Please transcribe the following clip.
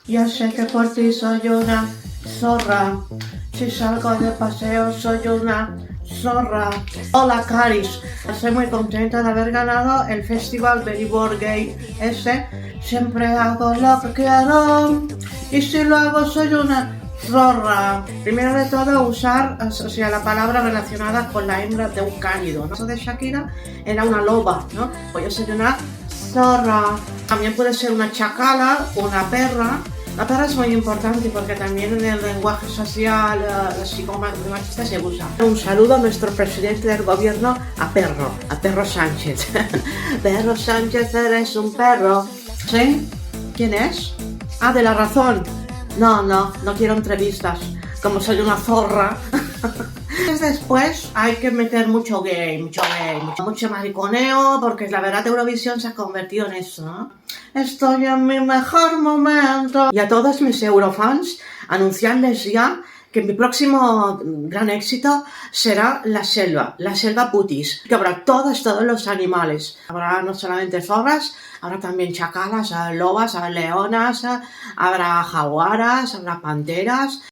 Ya sé que por ti soy una zorra. Si salgo de paseo soy una zorra. Hola Caris, estoy muy contenta de haber ganado el festival Benidorm Gay ese. Siempre hago lo que quiero y si lo hago soy una zorra. Primero de todo usar, la palabra relacionada con la hembra de un cánido, ¿no? Eso de Shakira era una loba, ¿no? Pues yo soy una zorra. También puede ser una chacala, una perra. La perra es muy importante porque también en el lenguaje social psicomachista se usa. Un saludo a nuestro presidente del gobierno, a Perro Sánchez. Perro Sánchez, eres un perro. ¿Sí? ¿Quién es? Ah, de La Razón. No quiero entrevistas. Como soy una zorra. Después hay que meter mucho mucho mariconeo, porque la verdad Eurovisión se ha convertido en eso, ¿no? Estoy en mi mejor momento. Y a todos mis eurofans, anunciarles ya que mi próximo gran éxito será la selva putis, que habrá todos los animales. Habrá no solamente zorras, habrá también chacalas, lobas, leonas, habrá jaguaras, habrá panteras.